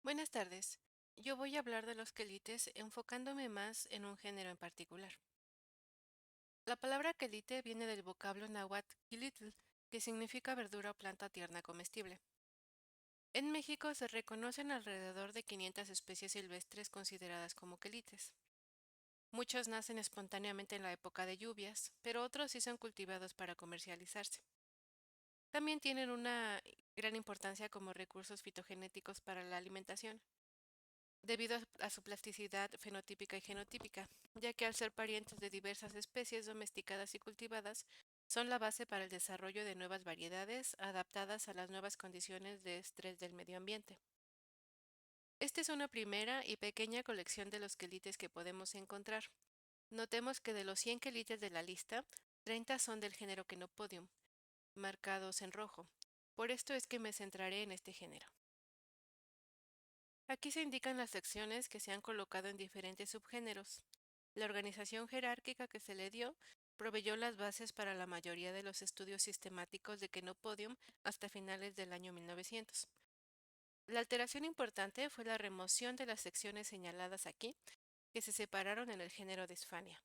Buenas tardes. Yo voy a hablar de los quelites enfocándome más en un género en particular. La palabra quelite viene del vocablo náhuatl quilitl, que significa verdura o planta tierna comestible. En México se reconocen alrededor de 500 especies silvestres consideradas como quelites. Muchos nacen espontáneamente en la época de lluvias, pero otros sí son cultivados para comercializarse. También tienen una gran importancia como recursos fitogenéticos para la alimentación, debido a su plasticidad fenotípica y genotípica, ya que al ser parientes de diversas especies domesticadas y cultivadas, son la base para el desarrollo de nuevas variedades adaptadas a las nuevas condiciones de estrés del medio ambiente. Esta es una primera y pequeña colección de los quelites que podemos encontrar. Notemos que de los 100 quelites de la lista, 30 son del género Chenopodium, marcados en rojo. Por esto es que me centraré en este género. Aquí se indican las secciones que se han colocado en diferentes subgéneros. La organización jerárquica que se le dio proveyó las bases para la mayoría de los estudios sistemáticos de Chenopodium hasta finales del año 1900. La alteración importante fue la remoción de las secciones señaladas aquí, que se separaron en el género Desphania.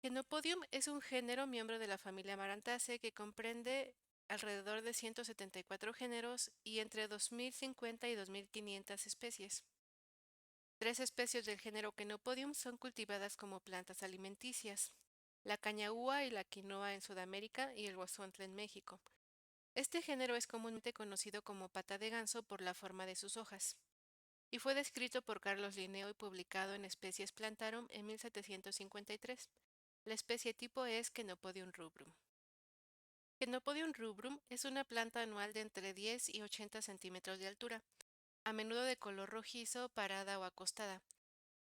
Chenopodium es un género miembro de la familia Amarantaceae que comprende alrededor de 174 géneros y entre 2050 y 2500 especies. Tres especies del género Chenopodium son cultivadas como plantas alimenticias: la caña y la quinoa en Sudamérica y el guazuantle en México. Este género es comúnmente conocido como pata de ganso por la forma de sus hojas, y fue descrito por Carlos Linneo y publicado en Species Plantarum en 1753. La especie tipo es Chenopodium rubrum. Chenopodium rubrum es una planta anual de entre 10 y 80 centímetros de altura, a menudo de color rojizo, parada o acostada,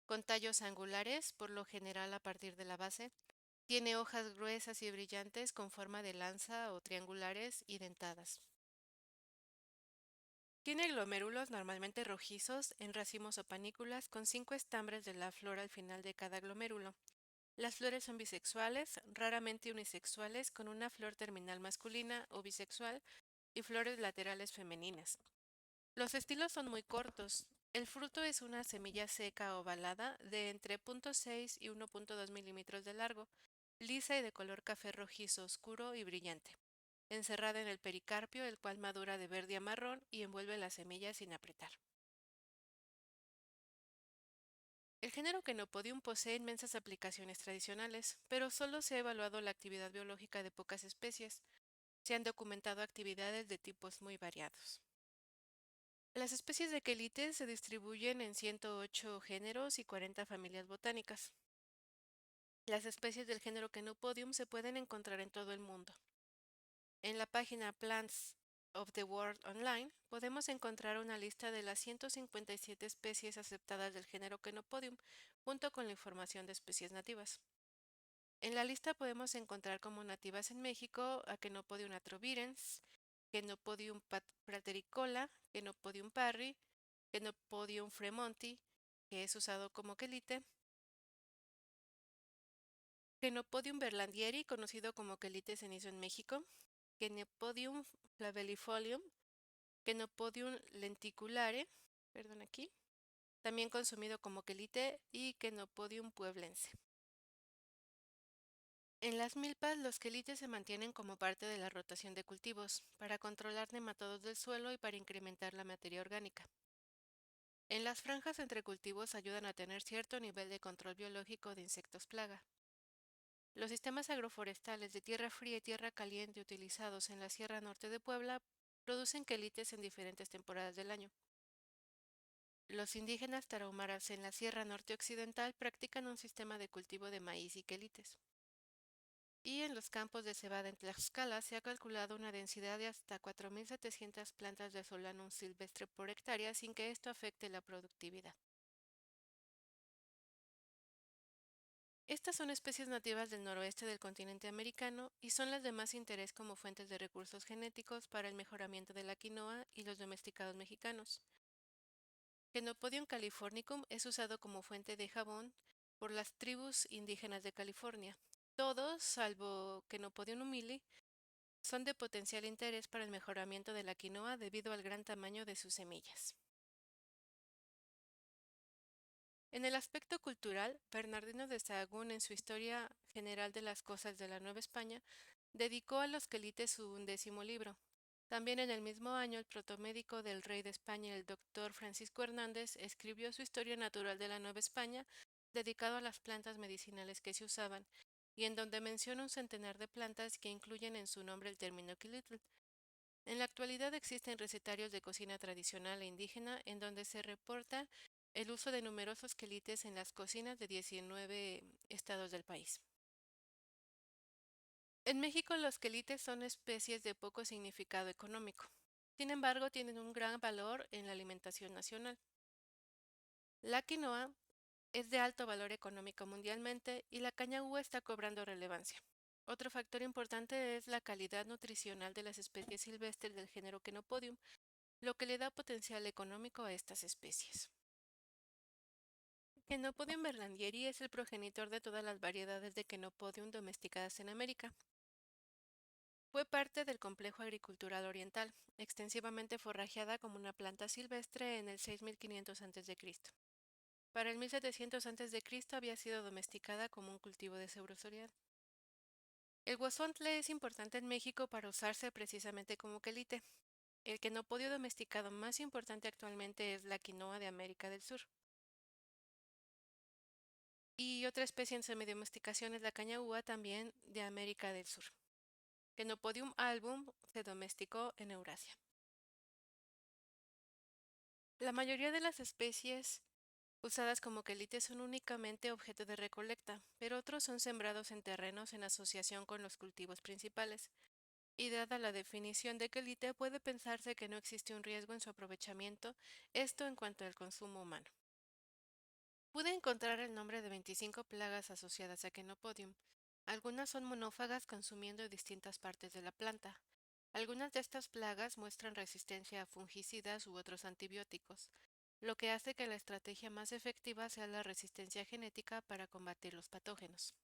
con tallos angulares, por lo general a partir de la base. Tiene hojas gruesas y brillantes con forma de lanza o triangulares y dentadas. Tiene glomérulos normalmente rojizos en racimos o panículas con 5 estambres de la flor al final de cada glomérulo. Las flores son bisexuales, raramente unisexuales, con una flor terminal masculina o bisexual y flores laterales femeninas. Los estilos son muy cortos. El fruto es una semilla seca ovalada de entre 0,6 y 1,2 milímetros de largo, lisa y de color café rojizo oscuro y brillante, encerrada en el pericarpio, el cual madura de verde a marrón y envuelve la semilla sin apretar. El género Chenopodium posee inmensas aplicaciones tradicionales, pero solo se ha evaluado la actividad biológica de pocas especies. Se han documentado actividades de tipos muy variados. Las especies de quelites se distribuyen en 108 géneros y 40 familias botánicas. Las especies del género Chenopodium se pueden encontrar en todo el mundo. En la página Plants of the World Online podemos encontrar una lista de las 157 especies aceptadas del género Chenopodium, junto con la información de especies nativas. En la lista podemos encontrar como nativas en México a Chenopodium atrovirens, Chenopodium pratericola, Chenopodium parry, Chenopodium fremonti, que es usado como quelite, Chenopodium berlandieri, conocido como quelite cenizo en México, Chenopodium flavelifolium, Chenopodium lenticulare, perdón aquí, también consumido como quelite, y Chenopodium pueblense. En las milpas, los quelites se mantienen como parte de la rotación de cultivos, para controlar nematodos del suelo y para incrementar la materia orgánica. En las franjas entre cultivos ayudan a tener cierto nivel de control biológico de insectos plaga. Los sistemas agroforestales de tierra fría y tierra caliente utilizados en la Sierra Norte de Puebla producen quelites en diferentes temporadas del año. Los indígenas tarahumaras en la Sierra Norte Occidental practican un sistema de cultivo de maíz y quelites. Y en los campos de cebada en Tlaxcala se ha calculado una densidad de hasta 4.700 plantas de Solanum silvestre por hectárea sin que esto afecte la productividad. Estas son especies nativas del noroeste del continente americano y son las de más interés como fuentes de recursos genéticos para el mejoramiento de la quinoa y los domesticados mexicanos. Chenopodium californicum es usado como fuente de jabón por las tribus indígenas de California. Todos, salvo Chenopodium humili, son de potencial interés para el mejoramiento de la quinoa debido al gran tamaño de sus semillas. En el aspecto cultural, Bernardino de Sahagún, en su Historia General de las Cosas de la Nueva España, dedicó a los quelites su 11º libro. También en el mismo año, el protomédico del rey de España, el doctor Francisco Hernández, escribió su Historia Natural de la Nueva España, dedicado a las plantas medicinales que se usaban, y en donde menciona un centenar de plantas que incluyen en su nombre el término quilitl. En la actualidad existen recetarios de cocina tradicional e indígena en donde se reporta el uso de numerosos quelites en las cocinas de 19 estados del país. En México los quelites son especies de poco significado económico. Sin embargo, tienen un gran valor en la alimentación nacional. La quinoa es de alto valor económico mundialmente y la caña está cobrando relevancia. Otro factor importante es la calidad nutricional de las especies silvestres del género Chenopodium, lo que le da potencial económico a estas especies. Chenopodium berlandieri es el progenitor de todas las variedades de Chenopodium domesticadas en América. Fue parte del complejo agricultural oriental, extensivamente forrajeada como una planta silvestre en el 6500 a.C. Para el 1700 a.C. había sido domesticada como un cultivo de cereal. El guasontle es importante en México para usarse precisamente como quelite. El quenopodio domesticado más importante actualmente es la quinoa de América del Sur. Y otra especie en semidomesticación es la caña también de América del Sur. Chenopodium album se domesticó en Eurasia. La mayoría de las especies usadas como quelite son únicamente objeto de recolecta, pero otros son sembrados en terrenos en asociación con los cultivos principales. Y dada la definición de quelite, puede pensarse que no existe un riesgo en su aprovechamiento, esto en cuanto al consumo humano. Pude encontrar el nombre de 25 plagas asociadas a Chenopodium. Algunas son monófagas consumiendo distintas partes de la planta. Algunas de estas plagas muestran resistencia a fungicidas u otros antibióticos, lo que hace que la estrategia más efectiva sea la resistencia genética para combatir los patógenos.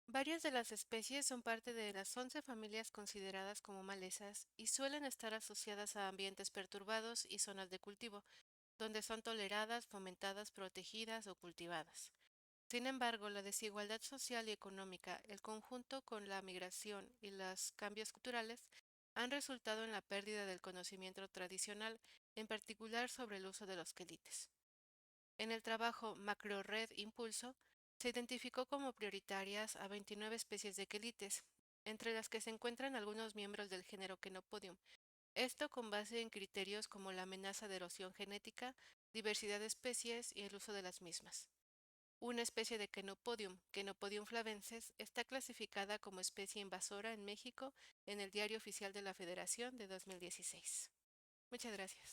Varias de las especies son parte de las 11 familias consideradas como malezas y suelen estar asociadas a ambientes perturbados y zonas de cultivo, donde son toleradas, fomentadas, protegidas o cultivadas. Sin embargo, la desigualdad social y económica, el conjunto con la migración y los cambios culturales, han resultado en la pérdida del conocimiento tradicional, en particular sobre el uso de los quelites. En el trabajo Macro-Red Impulso, se identificó como prioritarias a 29 especies de quelites, entre las que se encuentran algunos miembros del género Chenopodium, esto con base en criterios como la amenaza de erosión genética, diversidad de especies y el uso de las mismas. Una especie de Chenopodium flavensis, está clasificada como especie invasora en México en el Diario Oficial de la Federación de 2016. Muchas gracias.